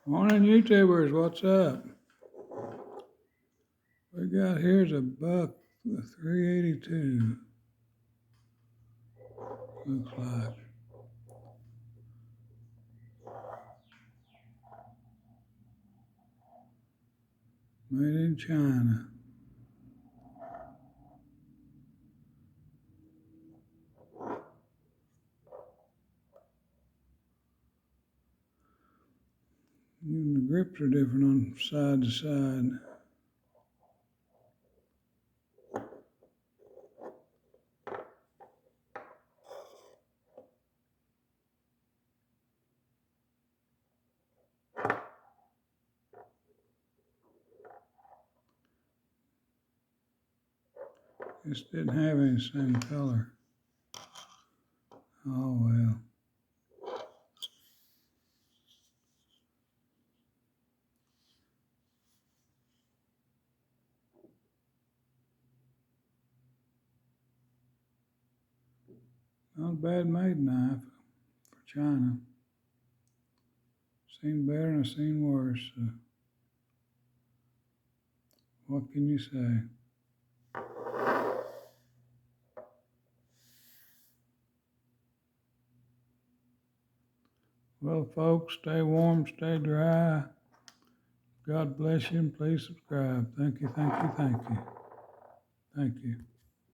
Morning, YouTubers. What's up? We got here's a buck with 382. Looks like made in China. Even the grips are different on side to side. This didn't have any same color. Oh well. Not a bad made knife for China. Seen better and I've seen worse. So what can you say? Well, folks, stay warm, stay dry. God bless you and please subscribe. Thank you, thank you, thank you. Thank you.